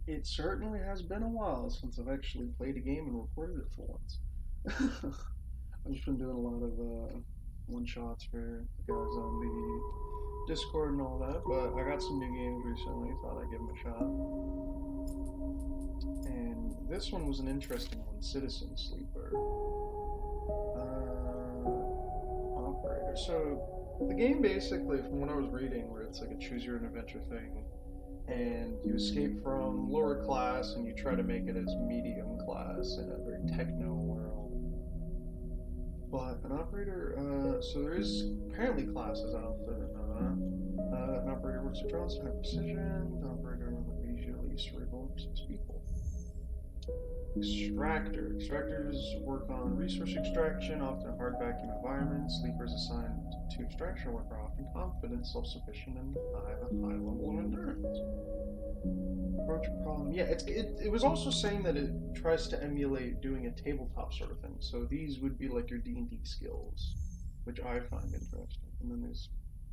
It certainly has been a while since I've actually played a game and recorded it for once. I've just been doing a lot of one shots for the guys on the Discord and all that, but I got some new games recently. Thought I'd give them a shot. And this one was an interesting one, Citizen Sleeper. Operator. So the game basically, from what I was reading, where it's like a choose your own adventure thing, and you escape from lower class and you try to make it as medium class in a very techno world. But an operator, so there is apparently classes out there. An operator works at drones to have precision. An operator usually cerebral people. Extractor. Extractors work on resource extraction, often in hard vacuum environments. Sleepers assigned to extraction work are often confident, self-sufficient, and have a high level of endurance. Approach a problem. Yeah, it was also saying that it tries to emulate doing a tabletop sort of thing. So these would be like your D&D skills, which I find interesting. And then there's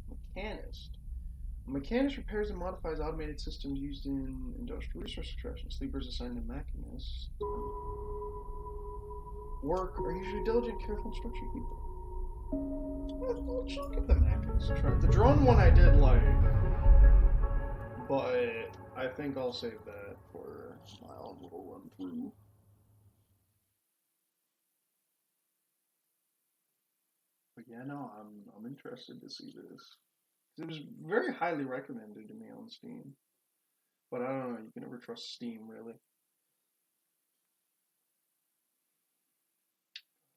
mechanist. A mechanist repairs and modifies automated systems used in industrial resource extraction. Sleepers assigned to mechanists work are usually diligent, careful, and structured people. I'll check at the mechanist. The drone one I did like, but I think I'll save that for my own little run through. But yeah, no, I'm interested to see this. It was very highly recommended to me on Steam, but I don't know. You can never trust Steam, really.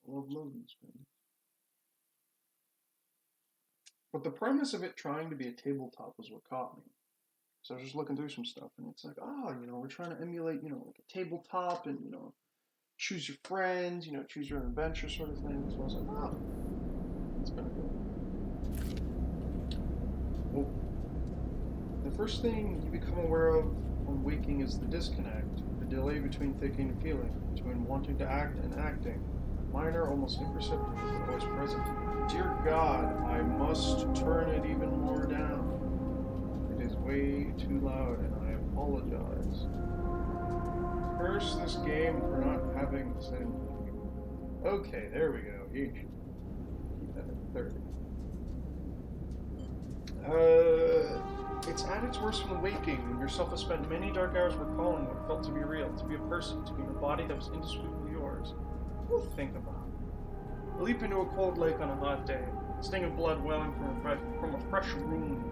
I love loading screens. But the premise of it trying to be a tabletop was what caught me. So I was just looking through some stuff, and it's like, oh, we're trying to emulate, like a tabletop, and choose your friends, choose your own adventure sort of thing. So I was like, oh, it's kind of cool. Well, the first thing you become aware of on waking is the disconnect, the delay between thinking and feeling, between wanting to act and acting. Minor, almost imperceptible, but always present. Dear God, I must turn it even more down. It is way too loud, and I apologize. Curse this game for not having the same. Okay, there we go. Each. Keep that at 30. It's at its worst when waking, when yourself has spent many dark hours recalling what it felt to be real, to be a person, to be in a body that was indisputably yours. What do you think about it? A leap into a cold lake on a hot day, sting of blood welling from a fresh wound,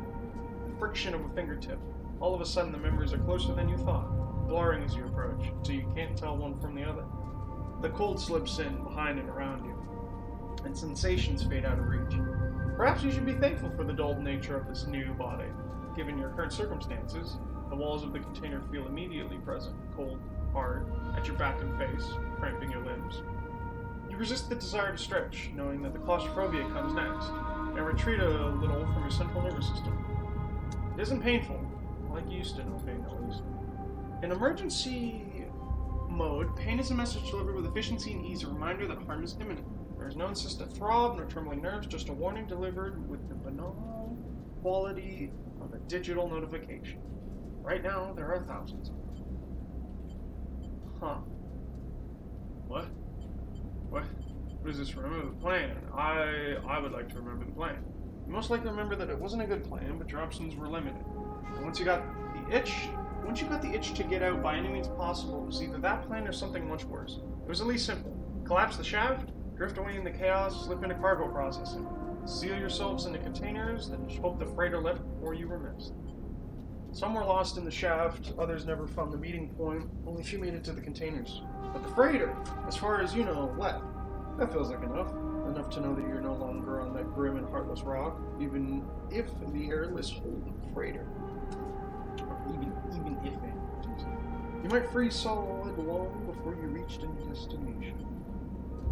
the friction of a fingertip. All of a sudden, the memories are closer than you thought, blurring as you approach, so you can't tell one from the other. The cold slips in behind and around you, and sensations fade out of reach. Perhaps you should be thankful for the dulled nature of this new body. Given your current circumstances, the walls of the container feel immediately present, cold, hard, at your back and face, cramping your limbs. You resist the desire to stretch, knowing that the claustrophobia comes next, and retreat a little from your central nervous system. It isn't painful, like you used to know pain at least. In emergency mode, pain is a message delivered with efficiency and ease, a reminder that harm is imminent. There is no insistent throb, no trembling nerves, just a warning delivered with the banal quality of a digital notification. Right now, there are thousands. Huh. What? What? What does this remember the plan? I would like to remember the plan. You most likely remember that it wasn't a good plan, but your options were limited. And once you got the itch to get out by any means possible, it was either that plan or something much worse. It was at least simple. Collapse the shaft, drift away in the chaos, slip into cargo processing. Seal yourselves into containers, then hope the freighter left before you were missed. Some were lost in the shaft, others never found the meeting point, only a few made it to the containers. But the freighter, as far as you know, left. That feels like enough. Enough to know that you're no longer on that grim and heartless rock, even if the airless holding freighter. Even if it. You might freeze solid long before you reached any destination.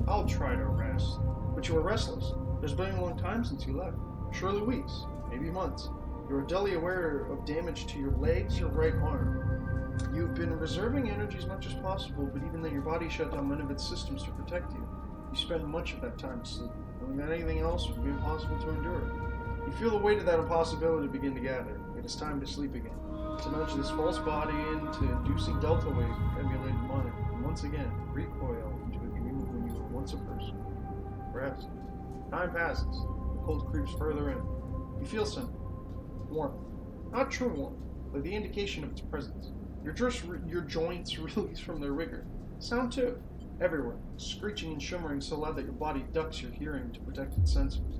I'll try to rest. But you were restless. There's been a long time since you left. Surely weeks, maybe months. You are dully aware of damage to your legs, your right arm. You've been reserving energy as much as possible, but even then your body shut down many of its systems to protect you. You spend much of that time asleep, knowing that anything else would be impossible to endure. You feel the weight of that impossibility begin to gather. It is time to sleep again. to nudge this false body into inducing delta waves with emulated mind, and once again recoil into a dream of when you were once a person. Rest. Time passes. The cold creeps further in. You feel something. Warmth. Not true warmth, but the indication of its presence. Your joints release from their rigor. Sound too. Everywhere. Screeching and shimmering so loud that your body ducks your hearing to protect its senses.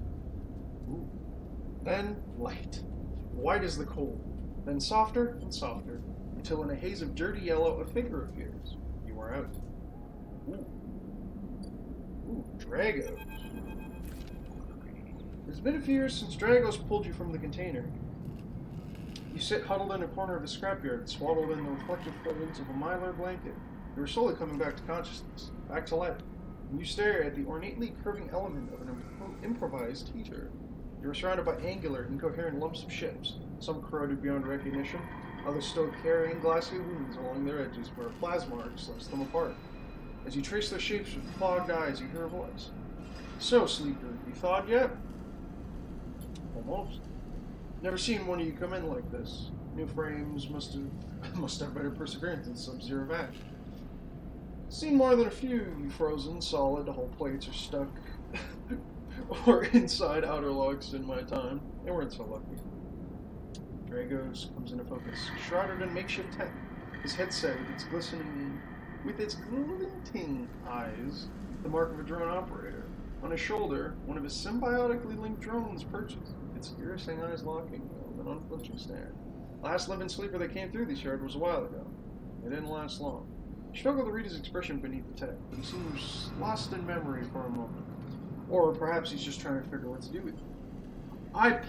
Ooh. Then light. White as the coal. Then softer and softer, until in a haze of dirty yellow a figure appears. You are out. Ooh. Ooh, Dragos. It's been a few years since Dragos pulled you from the container. You sit huddled in a corner of the scrapyard, swaddled in the reflective folds of a mylar blanket. You are slowly coming back to consciousness, back to life, and you stare at the ornately curving element of an improvised heater. You are surrounded by angular, incoherent lumps of ships, some corroded beyond recognition, others still carrying glassy wounds along their edges where a plasma arc slices them apart. As you trace their shapes with fogged eyes, you hear a voice. So, sleeper, you thawed yet? Almost. Never seen one of you come in like this. New frames must have better perseverance than Sub-Zero Vac. Seen more than a few, you frozen, solid, the whole plates are stuck, or inside outer locks in my time. They weren't so lucky. Dragos comes into focus, shrouded in makeshift tech, his headset with its glinting eyes, the mark of a drone operator. On his shoulder, one of his symbiotically linked drones perches, its piercing eyes locking with an unflinching stare. Last living sleeper that came through this yard was a while ago. It didn't last long. You struggle to read his expression beneath the tech, but he seems lost in memory for a moment. Or perhaps he's just trying to figure what to do with you. I'm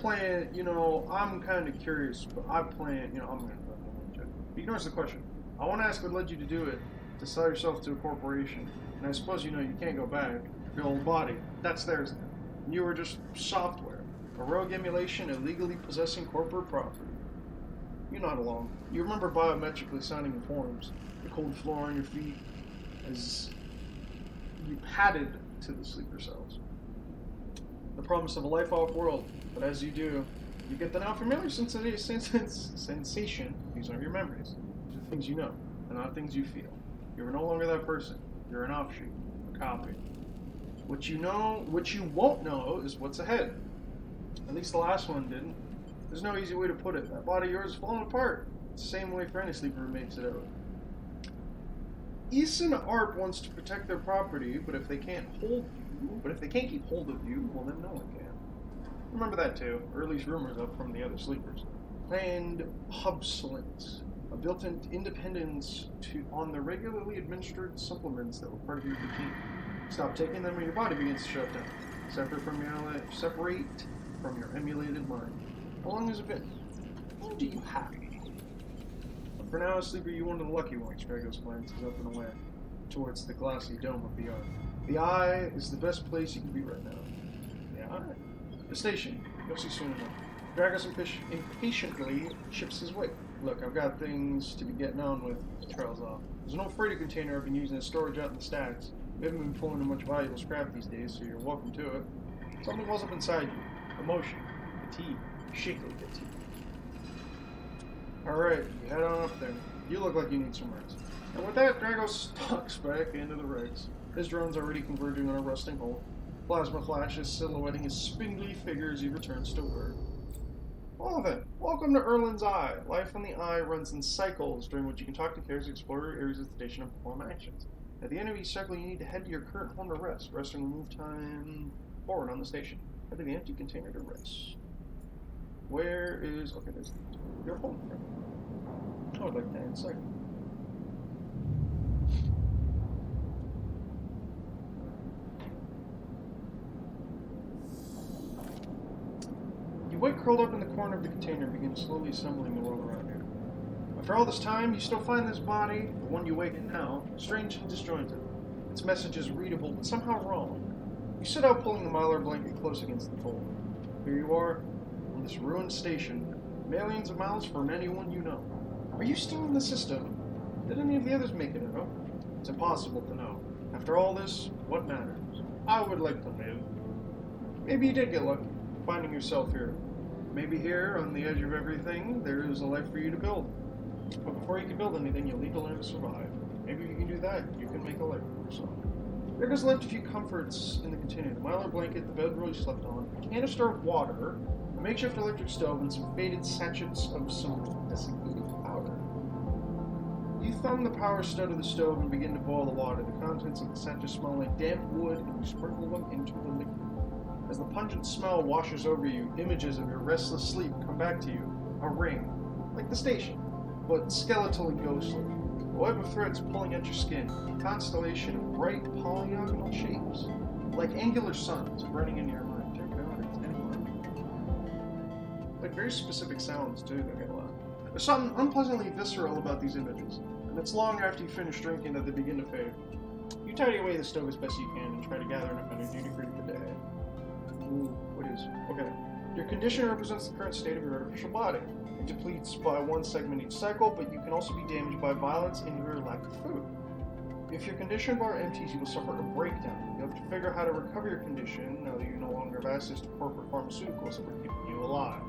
kind of curious, but I'm going to He ignores the question. I want to ask what led you to do it, to sell yourself to a corporation. And I suppose you can't go back. Your old body, that's theirs now. And you were just software, a rogue emulation illegally possessing corporate property. You're not alone. You remember biometrically signing the forms, the cold floor on your feet, as you padded to the sleeper cells. The promise of a life off-world, but as you do, you get the now familiar sensation. These aren't your memories. These are things you know, and not things you feel. You're no longer that person. You're an offshoot, a copy. What you won't know is what's ahead. At least the last one didn't. There's no easy way to put it. That body of yours is falling apart. It's the same way for any sleeper who makes it out. Issa and Art wants to protect their property, but if they can't keep hold of you, well then no one can. Remember that too, or at least rumors up from the other sleepers. Planned hubsolence, a built-in independence on the regularly administered supplements that were part of your routine. Stop taking them and your body begins to shut down. Separate from your emulated mind. How long has it been? How long do you have? But for now, sleeper, you're one of the lucky ones. Dragos glances up and away towards the glassy dome of the eye. The eye is the best place you can be right now. The eye? The station. You'll see soon enough. Dragos impatiently chips his weight. Look, I've got things to be getting on with. Trails off. There's no freighter container I've been using as storage out in the stacks. We haven't been pulling in much valuable scrap these days, so you're welcome to it. Something wells up inside you. Emotion. Fatigue. Shakily fatigue. Alright, you head on up there. You look like you need some rest. And with that, Dragos stalks back into the rigs. His drone's already converging on a rusting hull. Plasma flashes silhouetting his spindly figure as he returns to work. Well then, welcome to Erlin's Eye. Life on the Eye runs in cycles, during which you can talk to characters, explore areas of the station, and perform actions. At the end of each cycle, you need to head to your current home to rest. Rest and move time forward on the station. Head to the empty container to rest. Where is... Okay, there's your home. I would like to end cycle. You wait curled up in the corner of the container and begin slowly assembling the world around you. After all this time, you still find this body, the one you wake in now, strange and disjointed. Its message is readable, but somehow wrong. You sit out pulling the mylar blanket close against the fold. Here you are, on this ruined station, millions of miles from anyone you know. Are you still in the system? Did any of the others make it out? It's impossible to know. After all this, what matters? I would like to live. Maybe you did get lucky, finding yourself here. Maybe here, on the edge of everything, there is a life for you to build. But before you can build anything, you'll need to learn to survive. Maybe if you can do that, you can make a life for yourself. Drago's left a few comforts in the container: the Mylar blanket, the bedroll you slept on, a canister of water, a makeshift electric stove, and some faded sachets of some desiccated powder. You thumb the power stud of the stove and begin to boil the water. The contents of the sachets smell like damp wood, and you sprinkle them into the liquid. As the pungent smell washes over you, images of your restless sleep come back to you. A ring, like the station, but skeletal and ghostly. A web of threads pulling at your skin. A constellation of bright polygonal shapes, like angular suns, burning into your mind. Check it out, it's anyone. Like very specific sounds too that get a lot. There's something unpleasantly visceral about these images, and it's long after you finish drinking that they begin to fade. You tidy away the stove as best you can and try to gather enough energy to greet the day. Ooh, what is? Okay. Your condition represents the current state of your artificial body. It depletes by one segment each cycle, but you can also be damaged by violence and your lack of food. If your condition bar empties, you will suffer a breakdown. You have to figure out how to recover your condition now that you no longer have access to corporate pharmaceuticals that were keeping you alive.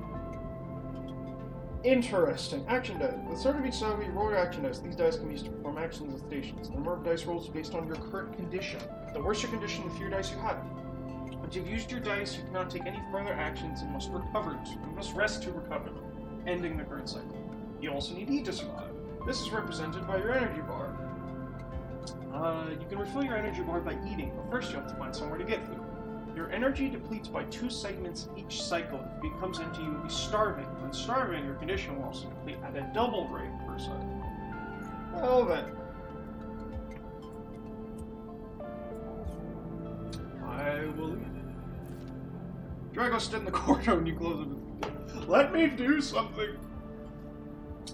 Interesting. Action dice. At the start of each cycle, you roll your action dice. These dice can be used to perform actions at stations. The number of dice rolls is based on your current condition. The worse your condition, the fewer dice you have. Once you've used your dice, you cannot take any further actions and must rest to recover, ending the current cycle. You also need to eat to survive. This is represented by your energy bar. You can refill your energy bar by eating, but first you have to find somewhere to get food. Your energy depletes by 2 segments each cycle. If it becomes empty, you will be starving. When starving, your condition will also deplete at a double rate per cycle. Well then. I will eat. Drago stood in the corner when you closed it. Let me do something!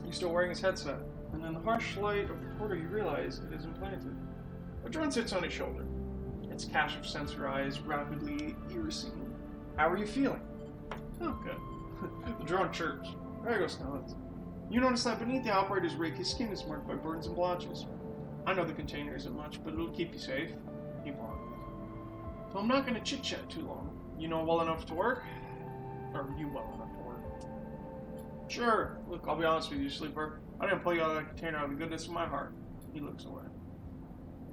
He's still wearing his headset, and in the harsh light of the corner you realize it is implanted. A drone sits on his shoulder. Its cache of sensor eyes rapidly irising. How are you feeling? Oh, good. The drone chirps. Drago nods. You notice that beneath the operator's rig, his skin is marked by burns and blotches. I know the container isn't much, but it'll keep you safe. He pauses. So I'm not going to chit-chat too long. You know well enough to work? Or you well enough to work? Sure. Look, I'll be honest with you, Sleeper. I didn't pull you out of that container out of the goodness of my heart. He looks away.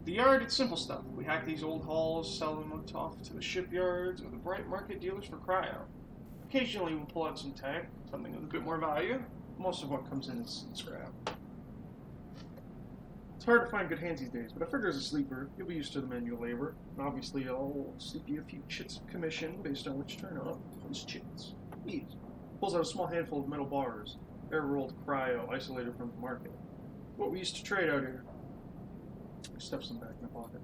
The yard, it's simple stuff. We hack these old halls, sell them off to the shipyards or the bright market dealers for cryo. Occasionally we'll pull out some tech, something with a bit more value. Most of what comes in is scrap. It's hard to find good hands these days, but I figure as a sleeper, you'll be used to the manual labor. And obviously I'll slip you a few chits of commission based on which turn up. Those chits. Eat. Pulls out a small handful of metal bars. They're rolled cryo, isolated from the market. What we used to trade out here. He stuffs them back in the pocket.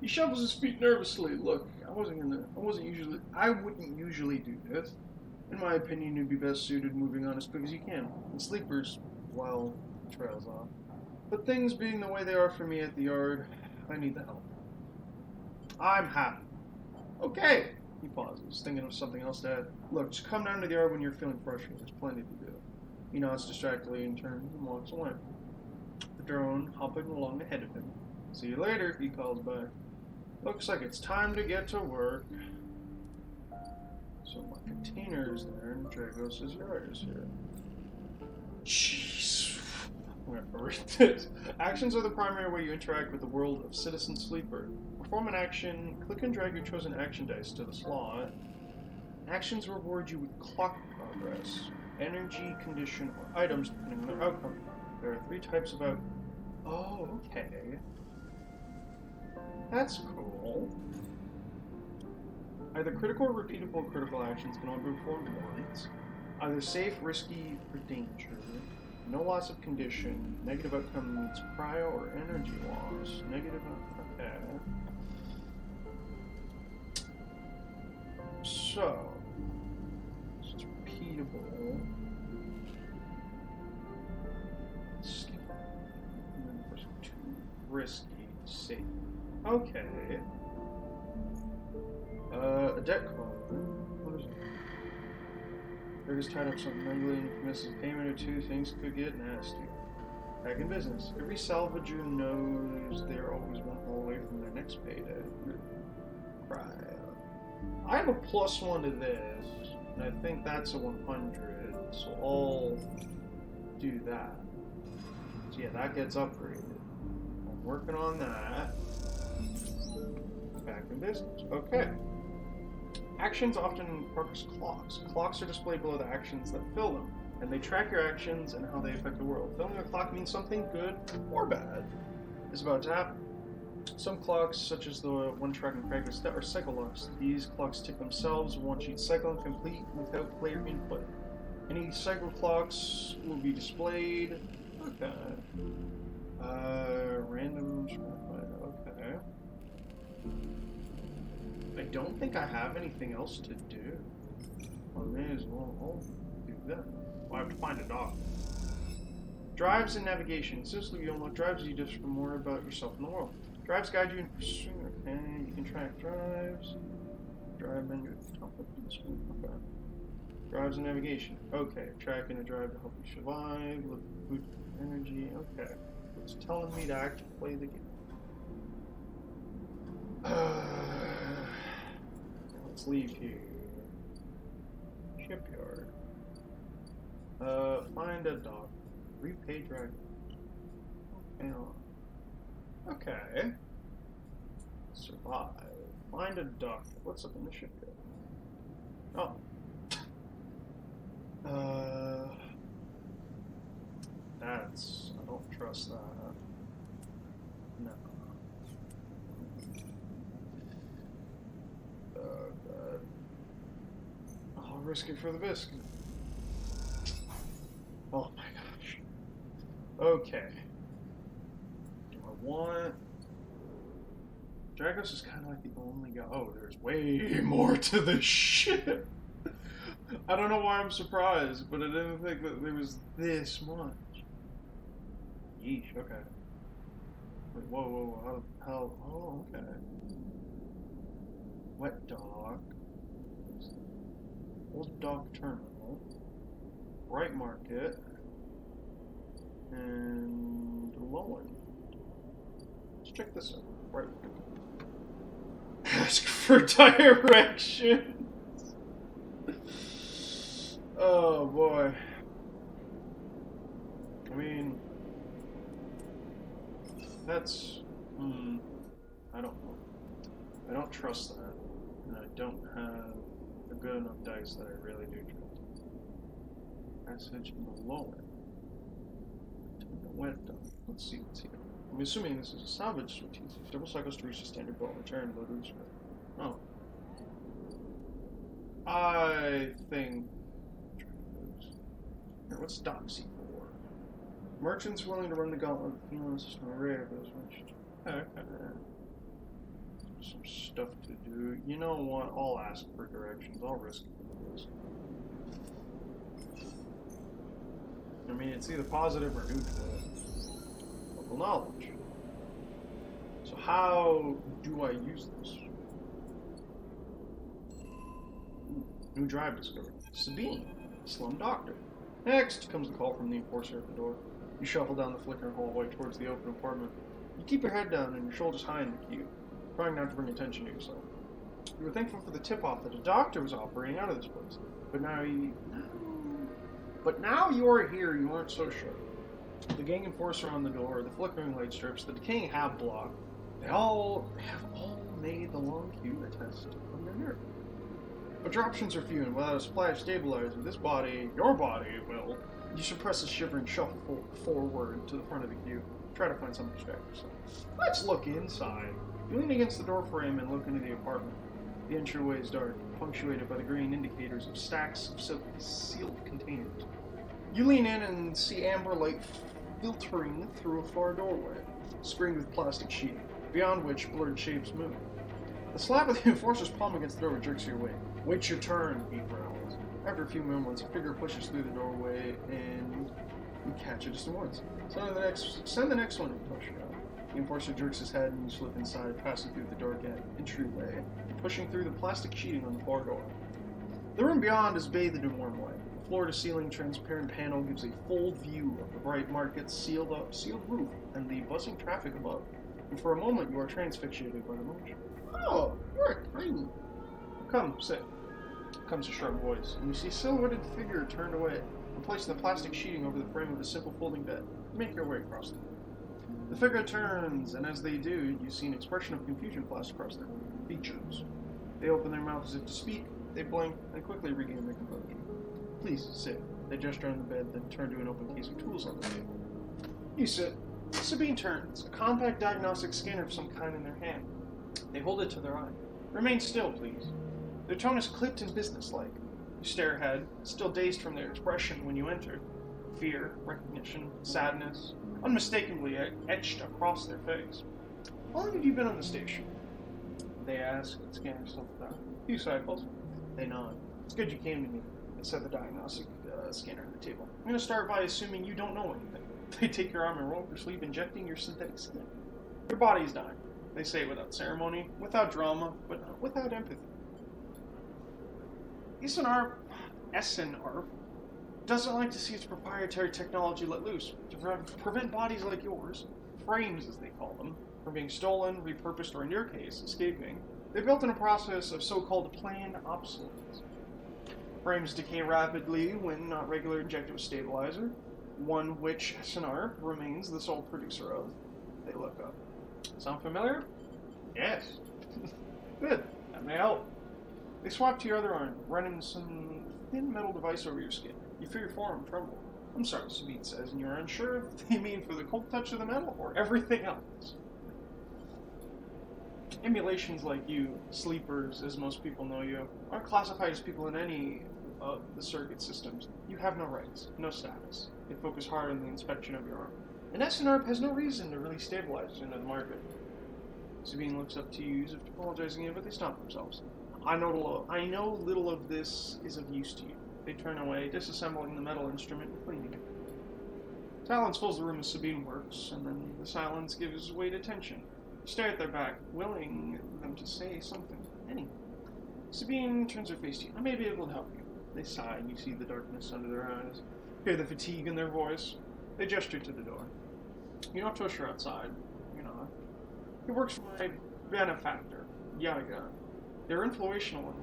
He shuffles his feet nervously. Look, I wouldn't usually do this. In my opinion, you'd be best suited moving on as quick as you can. And sleepers, well, trails off. But things being the way they are for me at the yard, I need the help. I'm happy. Okay. He pauses, thinking of something else to add. Look, just come down to the yard when you're feeling frustrated. There's plenty to do. He nods distractedly and turns and walks away. The drone hopping along ahead of him. See you later, he calls back. Looks like it's time to get to work. So my container's there, and Dragos' yard is here. Jeez. I'm gonna read this. Actions are the primary way you interact with the world of Citizen Sleeper. Perform an action, click and drag your chosen action dice to the slot. Actions reward you with clock progress, energy, condition, or items depending on their outcome. There are 3 types of out. Oh, okay. That's cool. Either critical or repeatable critical actions can only be performed once. Either safe, risky, or danger. No loss of condition. Negative outcome means cryo or energy loss. Negative outcome. Okay. So, it's repeatable. Skip. And then first 2. Risky. Safe. Okay. A debt card. What is it? They're just tied up something regularly, and if you miss a payment or 2, things could get nasty. Back in business. Every salvager knows they're always one haul away from their next payday. Right. I have a +1 to this, and I think that's a 100, so I'll do that. So yeah, that gets upgraded. I'm working on that. Back in business. Okay. Actions often progress clocks. Clocks are displayed below the actions that fill them, and they track your actions and how they affect the world. Filling a clock means something good or bad is about to happen. Some clocks, such as the one tracking progress, are cycle locks. These clocks tick themselves once each cycle and complete without player input. Any cycle clocks will be displayed. Okay. Random. Okay. I don't think I have anything else to do. I may as well do that. Well, I have to find a dock. Drives and navigation. Essentially, you unlock drives you just for more about yourself in the world. Drives guide you in pursuit. Okay, you can track drives. Drive menu at the top of the screen. Okay. Drives and navigation. Okay, tracking a drive to help you survive. Look at food energy. Okay. It's telling me to actually play the game. Let's leave here. Shipyard. Find a dock. Repay dragon. Okay. Survive. Find a dock. What's up in the shipyard? Oh. That's... I don't trust that. No. God. I'll risk it for the biscuit. Oh my gosh. Okay. Do I want... Dragos is kind of like the only guy... Oh, there's way more to this ship. I don't know why I'm surprised, but I didn't think that there was this much. Yeesh, okay. Wait, whoa, how, oh, okay. Wet dock. Old dock terminal. Bright market. And Lowen. Let's check this out. Bright market. Ask for directions. Oh boy. I mean, that's, I don't know. I don't trust that, and I don't have a good enough dice that I really do trust. Passage below it. Let's see what's here. I'm assuming this is a salvage switch. Several cycles to reach the standard boat. Return to the route. Oh. I think... Here, what's Doxy for? Merchants willing to run the gauntlet with the feeling system array of those mentioned. Okay. Some stuff to do. You know what? I'll ask for directions. I'll risk it. I mean, it's either positive or neutral. Local knowledge. So how do I use this? Ooh, new drive discovered. Sabine, slum doctor. Next comes the call from the enforcer at the door. You shuffle down the flickering hallway towards the open apartment. You keep your head down and your shoulders high in the queue, trying not to bring attention to yourself. You were thankful for the tip-off that a doctor was operating out of this place, but now you are here, you aren't so sure. The gang enforcer on the door, the flickering light strips, the decaying hab block, they have all made the long queue a test of your nerve. But your options are few, and without a supply of stabilizer, your body will. You suppress a shiver and shuffle forward to the front of the queue. Try to find something to distract yourself. Let's look inside. You lean against the door frame and look into the apartment. The entryway is dark, punctuated by the green indicators of stacks of sealed containers. You lean in and see amber light filtering through a far doorway, screened with plastic sheet, beyond which blurred shapes move. The slap of the enforcer's palm against the door jerks you away. Wait your turn, he growls. After a few moments, a figure pushes through the doorway, and you catch a distant voice. Send the next one, Toshio. The enforcer jerks his head, and you slip inside, passing through the dark entryway, pushing through the plastic sheeting on the far door. The room beyond is bathed in warm light. The floor-to-ceiling transparent panel gives a full view of the bright market's sealed roof and the buzzing traffic above. And for a moment, you are transfixated by the motion. Oh, you're tiny. Come, sit. Comes a sharp voice, and you see a silhouetted figure turned away. and place the plastic sheeting over the frame of a simple folding bed. Make your way across the room. The figure turns, and as they do, you see an expression of confusion flash across their features. They open their mouth as if to speak, they blink, and quickly regain their composure. Please, sit. They gesture on the bed, then turn to an open case of tools on the table. You sit. Sabine turns, a compact diagnostic scanner of some kind in their hand. They hold it to their eye. Remain still, please. Their tone is clipped and businesslike. You stare ahead, still dazed from their expression when you enter. Fear, recognition, sadness, unmistakably etched across their face. How long have you been on the station? They ask, and scanner still without. Few cycles. They nod. It's good you came to me. They set the diagnostic scanner on the table. I'm going to start by assuming you don't know anything. They take your arm and roll up your sleeve, injecting your synthetic skin. Your body's dying. They say it without ceremony, without drama, but without empathy. SNR doesn't like to see its proprietary technology let loose to prevent bodies like yours, frames as they call them, from being stolen, repurposed, or in your case, escaping. They built in a process of so-called planned obsolescence. Frames decay rapidly when not regularly injected with stabilizer, one which SNR remains the sole producer of. They look up. Sound familiar? Yes. Good. That may help. They swap to your other arm, running some thin metal device over your skin. You feel your forearm tremble. I'm sorry, Sabine says, and you're unsure if they mean for the cold touch of the metal or everything else. Emulations like you, sleepers, as most people know you, aren't classified as people in any of the surrogate systems. You have no rights, no status. They focus hard on the inspection of your arm. And SNR has no reason to really stabilize you into the market. Sabine looks up to you as if apologizing again, but they stop themselves. I know little of this is of use to you. They turn away, disassembling the metal instrument and cleaning it. Silence fills the room as Sabine works, and then the silence gives way to tension. You stare at their back, willing them to say something, anything. Sabine turns her face to you. I may be able to help you. They sigh, and you see the darkness under their eyes. Hear the fatigue in their voice. They gesture to the door. You don't push her outside. You're not. He works for my benefactor, Yadaga. They're influential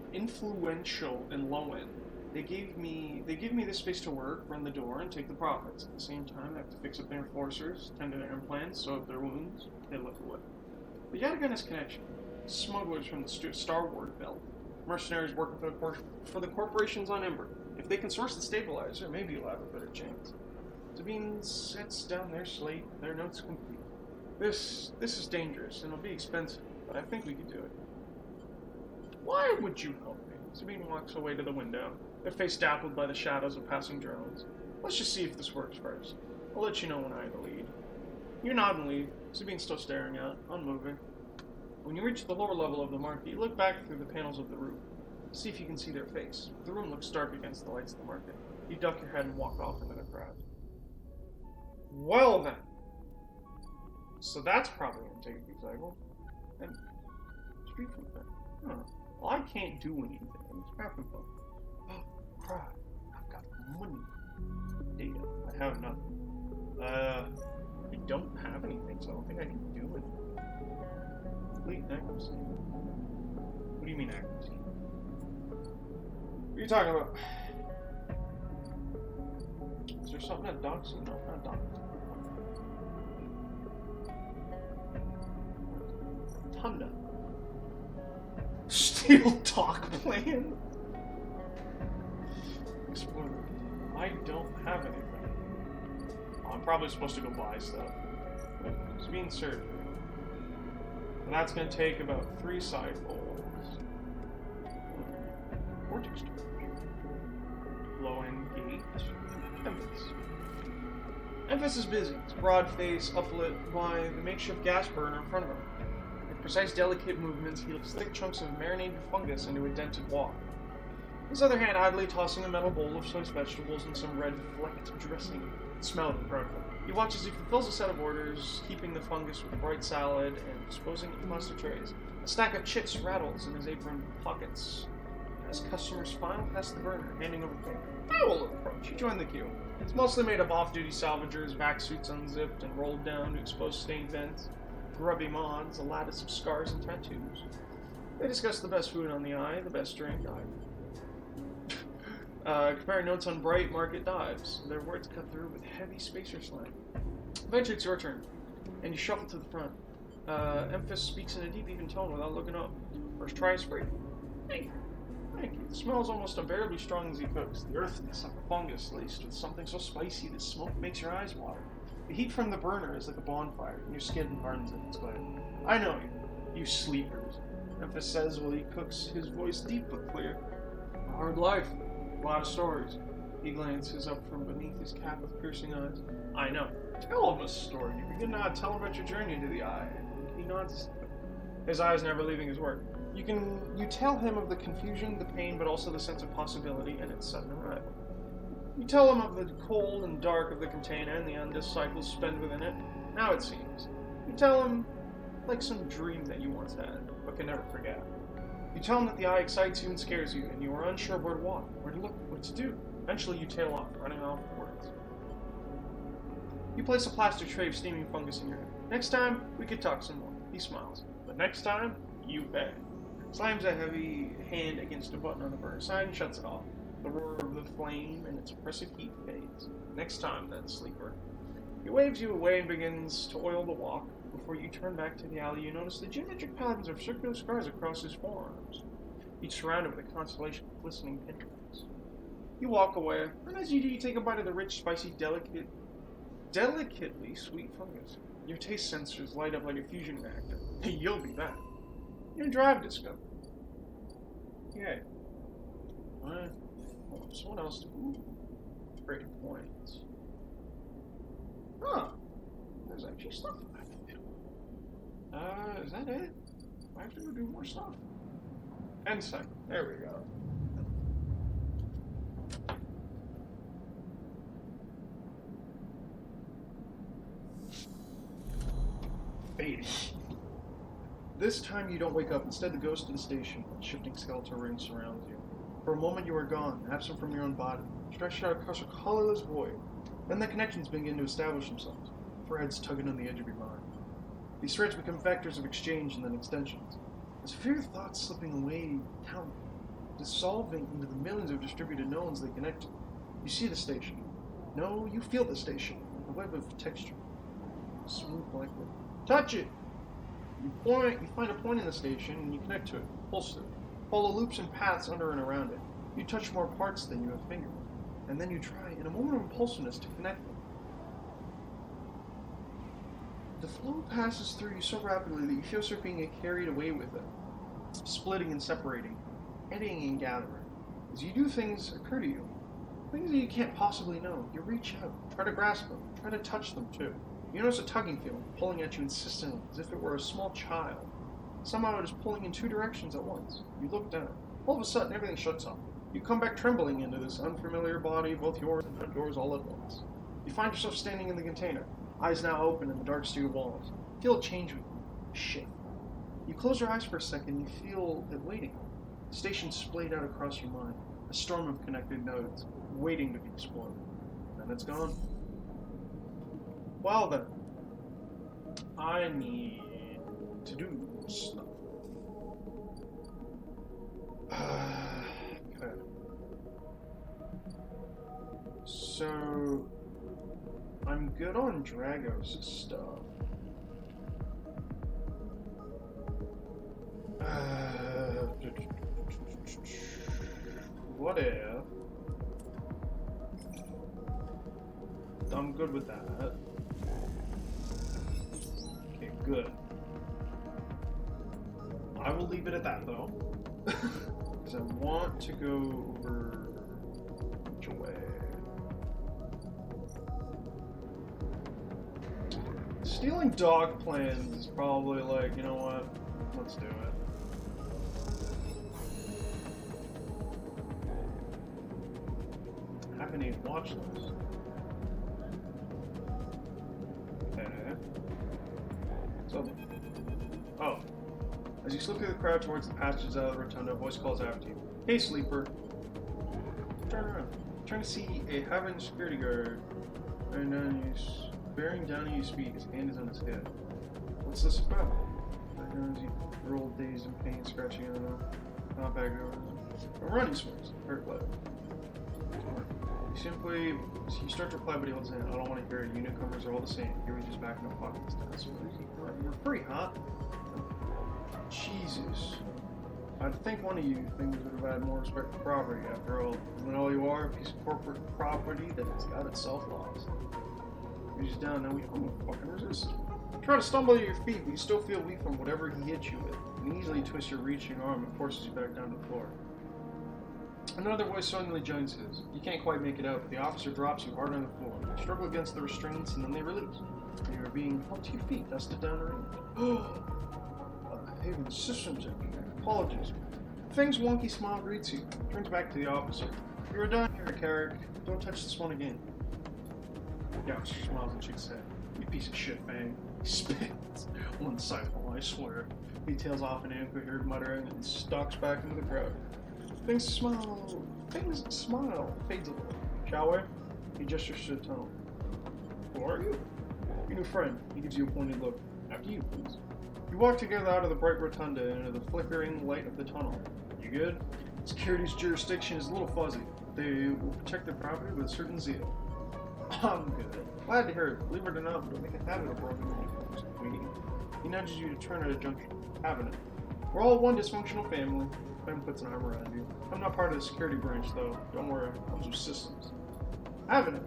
and low-end. They give me this space to work, run the door, and take the profits. At the same time, I have to fix up their enforcers, tend to their implants, sew up their wounds. They look away. But Yadaga has connection. Smugglers from the Star Wars belt. Mercenaries working for the corporations on Ember. If they can source the stabilizer, maybe you'll have a better chance. Sabine sets down their slate, their notes complete. This is dangerous, and it'll be expensive, but I think we can do it. Why would you help me? Sabine walks away to the window, their face dappled by the shadows of passing drones. Let's just see if this works first. I'll let you know when I have a lead. You nod and leave, Sabine still staring out, unmoving. When you reach the lower level of the market, you look back through the panels of the roof. See if you can see their face. The room looks dark against the lights of the market. You duck your head and walk off into the crowd. Well then. So that's probably going to take a few cycles. And street food then. I don't know. Well, I can't do anything. It's crafting fun. Oh, crap. I've got money. Data. I have nothing. I don't have anything, so I don't think I can do anything. Complete accuracy. What do you mean accuracy? What are you talking about? Is there something at Docs? No, not Docs. Tunda. Steel talk plan? Explorer. I don't have anything. I'm probably supposed to go buy stuff. It's being surgery. And that's going to take about 3 cycles. Vortex storage. Low-end gate. Memphis. Memphis is busy. Its broad face uplit by the makeshift gas burner in front of him. With precise, delicate movements, he lifts thick chunks of marinated fungus into a dented wall. His other hand idly tossing a metal bowl of sliced vegetables and some red flecked dressing. It smelled incredible. He watches as he fulfills a set of orders, heaping the fungus with bright salad and disposing it in plastic trays. A stack of chits rattles in his apron pockets as customers file past the burner, handing over pay. I will approach. You join the queue. It's mostly made of off-duty salvagers, vac suits unzipped and rolled down to expose stained vents, grubby mods, a lattice of scars and tattoos. They discuss the best food on the eye, the best drink. Comparing notes on bright market dives. Their words cut through with heavy spacer slang. Eventually, it's your turn, and you shuffle to the front. Emphas speaks in a deep, even tone without looking up. First try is free. Thank you. Thank you. The smell is almost unbearably strong as he cooks. The earthiness of a fungus laced with something so spicy that smoke makes your eyes water. The heat from the burner is like a bonfire, and your skin hardens in its glare. I know you sleepers, Emphas says while he cooks, his voice deep but clear. A hard life, a lot of stories. He glances up from beneath his cap with piercing eyes. I know. Tell him a story. You begin to tell him about your journey into the eye. He nods, his eyes never leaving his work. You tell him of the confusion, the pain, but also the sense of possibility and its sudden arrival. You tell him of the cold and dark of the container and the endless cycles spent within it. Now it seems. You tell him like some dream that you once had, but can never forget. You tell him that the eye excites you and scares you, and you are unsure where to walk, where to look, what to do. Eventually you tail off, running off words. You place a plastic tray of steaming fungus in your hand. Next time, we could talk some more. He smiles. But next time, you pay. Slams a heavy hand against a button on the burner side and shuts it off. The roar of the flame and its oppressive heat fades. Next time, then, sleeper. He waves you away and begins to oil the walk. Before you turn back to the alley, you notice the geometric patterns of circular scars across his forearms, each surrounded with a constellation of glistening pinpricks. You walk away, and as you do, you take a bite of the rich, spicy, delicately sweet fungus. Your taste sensors light up like a fusion reactor. You'll be back. Your drive discovered. Yay. So what else? Ooh, great points. Huh. There's actually stuff I have to do. Is that it? I have to go do more stuff. And second. There we go. Fading. This time you don't wake up. Instead, the ghost of the station, shifting skeletal ring surrounds you. For a moment you are gone, absent from your own body, stretched out across a colorless void. Then the connections begin to establish themselves, threads tugging on the edge of your mind. These threads become vectors of exchange and then extensions. As few thoughts slipping away, count, dissolving into the millions of distributed knowns they connect to. You see the station. No, you feel the station, a web of texture. Smooth liquid. Touch it! You find a point in the station and you connect to it, pulse it. Follow loops and paths under and around it. You touch more parts than you have fingers. And then you try, in a moment of impulsiveness, to connect them. The flow passes through you so rapidly that you feel yourself being carried away with it, splitting and separating, eddying and gathering. As you do, things occur to you, things that you can't possibly know. You reach out, try to grasp them, try to touch them too. You notice a tugging feeling, pulling at you insistently, as if it were a small child. Somehow it is pulling in two directions at once. You look down. All of a sudden, everything shuts off. You come back trembling into this unfamiliar body, both yours and not yours, all at once. You find yourself standing in the container, eyes now open in the dark steel walls. Feel a change with you. Shit. You close your eyes for a second, you feel it waiting. The station splayed out across your mind, a storm of connected nodes, waiting to be explored. Then it's gone. Well then, I need to do stuff. Okay. So, I'm good on Dragos' stuff. What if... I'm good with that. Okay, good. I will leave it at that, though. Because I want to go over... Which way? Stealing dog plans is probably like, you know what? Let's do it. I haven't even watched this. Okay. So, oh. As you slip through the crowd towards the passages out of the rotunda, a voice calls after you. Hey, sleeper. Turn around. Trying to see a Haven security guard bearing down on you speed. His hand is on his head. What's this about? I know as you roll dazed in pain, scratching on the compact over. I'm running swings. Hurt blood. You start to reply, but he holds in. I don't want to hear it. You newcomers are all the same. Here we just back no pockets down. So you're pretty hot. Jesus. I'd think one of you things would have had more respect for property. After all, when all you are, a piece of corporate property that has got itself lost. He's down now. We don't fucking resist. Try to stumble to your feet, but you still feel weak from whatever he hit you with. And easily twist your reaching arm and forces you back down to the floor. Another voice suddenly joins his. You can't quite make it out, but the officer drops you hard on the floor. You struggle against the restraints, and then they release. And you are being held to your feet, dusted down the range. Haven systems engineer. Apologies. Thing's wonky smile greets you. Turns back to the officer. You're done here, Carrick. Don't touch this one again. The officer smiles and shakes his head. You piece of shit, Fang. He spits. One cycle, I swear. He tails off an incoherent muttering and stalks back into the crowd. Things smile fades a little. Shall we? He gestures to the tunnel. Who are you? Your new friend. He gives you a pointed look. After you, please. You walk together out of the bright rotunda and into the flickering light of the tunnel. You good? Security's jurisdiction is a little fuzzy. They will protect their property with a certain zeal. I'm good. Glad to hear it. Believe it or not, don't make a habit of broken uniforms. He nudges you to turn at a junction. Having it. We're all one dysfunctional family. Ben puts an arm around you. I'm not part of the security branch, though. Don't worry, I'll do systems. Having it.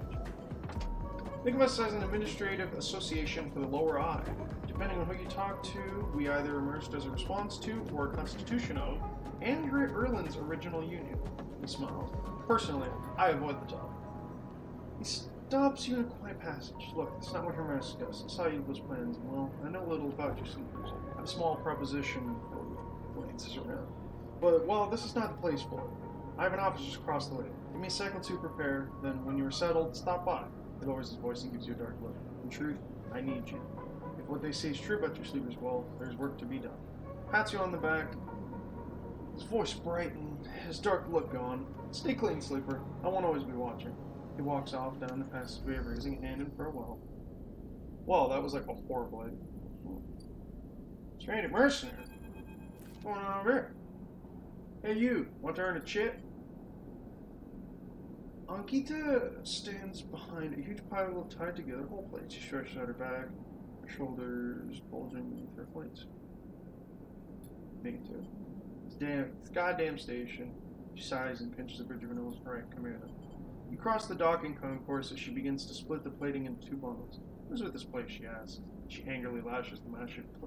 Think of us as an administrative association for the lower eye. Depending on who you talk to, we either emerged as a response to or a constitution of Andrew Erlin's original union. He smiles. Personally, I avoid the topic. He stops you in a quiet passage. Look, it's not what you're going to discuss. I saw you with those plans. Well, I know a little about your sleepers. I have a small proposition for glances around. But, well, this is not the place for it. I have an office just across the way. Give me a second to prepare, then when you're settled, stop by. He lowers his voice and gives you a dark look. In truth, I need you. If what they say is true about your sleepers, well, there's work to be done. Pats you on the back. His voice brightened, his dark look gone. Stay clean, sleeper. I won't always be watching. He walks off down the passageway, raising a hand in farewell. Well, that was like a horrible idea. Stranded mercenary. What's going on over here? Hey, you. Want to earn a chit? Ankita stands behind a huge pile of tied together whole plates. She stretches out her back, her shoulders bulging beneath her plates. Me too. It's goddamn station. She sighs and pinches the bridge of her nose. Alright, come here then. You cross the docking concourse as she begins to split the plating into two bundles. What is with this place, she asks. She angrily lashes the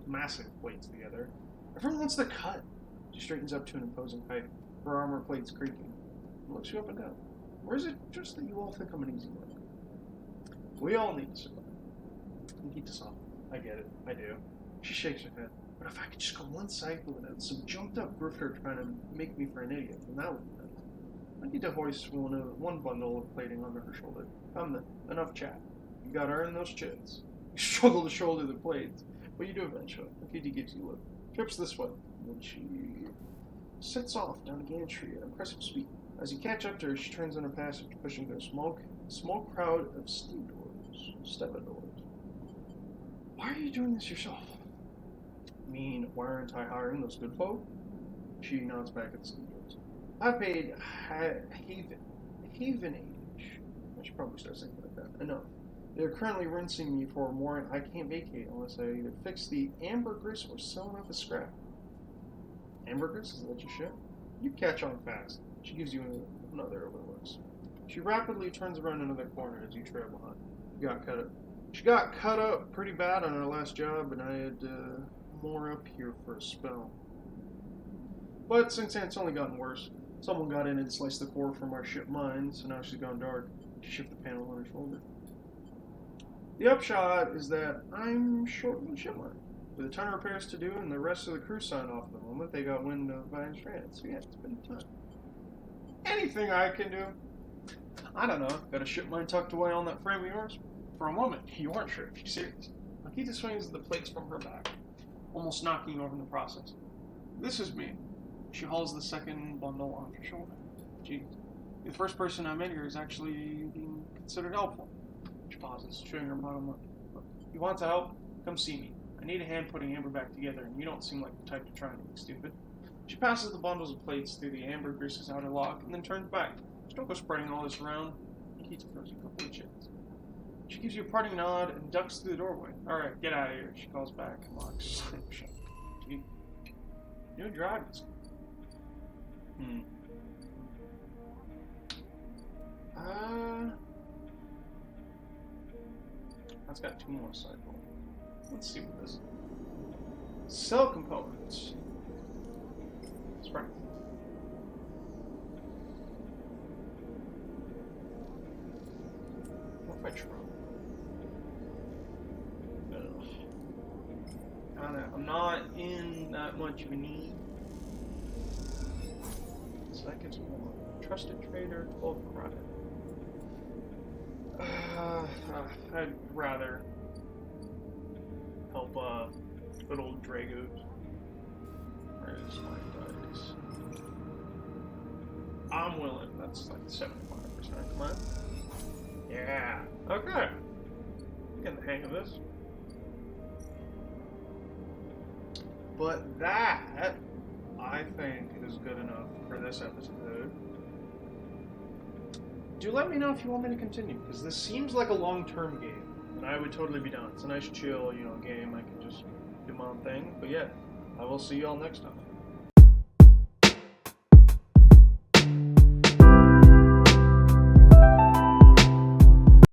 massive plates together. Everyone wants the cut. She straightens up to an imposing height, her armor plates creaking. And looks you up and down. Or is it just that you all think I'm an easy one? We all need to survive. You keep this off. I get it. I do. She shakes her head. But if I could just go one cycle without some jumped up grifter trying to make me for an idiot, then that would be nice. I need to hoist one bundle of plating onto her shoulder. Come then. Enough chat. You gotta earn those chits. You struggle to shoulder the plates, but you do eventually. Nikita gives you a look. Trips this way. Then she sets off down the gantry at impressive speed. As you catch up to her, she turns in her passage, pushing through a small crowd of stevedores. Why are you doing this yourself? I mean, why aren't I hiring those good folk? She nods back at the stevedores. I paid Havenage. I should probably start saying like that. Enough. They're currently rinsing me for a warrant I can't vacate unless I either fix the ambergris or sell enough as scrap. Ambergris? Is that your shit? You catch on fast. She gives you another overlook. She rapidly turns around another corner as you trail behind. She got cut up pretty bad on her last job, and I had more up here for a spell. But since then, it's only gotten worse. Someone got in and sliced the core from our ship mine, so now she's gone dark. She shifted the panel on her shoulder. The upshot is that I'm short on ship mine. With a ton of repairs to do, and the rest of the crew signed off at the moment, they got wind of Vine Strand. So yeah, it's been a ton. Anything I can do? I don't know. Got a ship mine tucked away on that frame of yours? For a moment, you weren't sure if she's serious. Akita swings the plates from her back, almost knocking you over in the process. This is me. She hauls the second bundle on her shoulder. Jeez. The first person I met here is actually being considered helpful. She pauses, showing her bottom lip. Look, if you want to help, come see me. I need a hand putting Amber back together, and you don't seem like the type to try anything stupid. She passes the bundles of plates through the ambergris's outer lock, and then turns back. Just don't go spreading all this around. Keith throws a couple of chits. She gives you a parting nod and ducks through the doorway. Alright, get out of here, she calls back and locks. New drivers. That's got 2 more cycle. Let's see what this is. Cell components. Strength. What if I try? I'm not in that much of a need. So that gives me more. Trusted trader, 12 credit. I'd rather help good old Drago. Where's my dice? I'm willing. That's like 75%. Come on. Yeah. Okay. Getting the hang of this. But that, I think, is good enough for this episode. Do let me know if you want me to continue, because this seems like a long-term game, and I would totally be down. It's a nice, chill, game. I can just do my own thing. But yeah, I will see you all next time.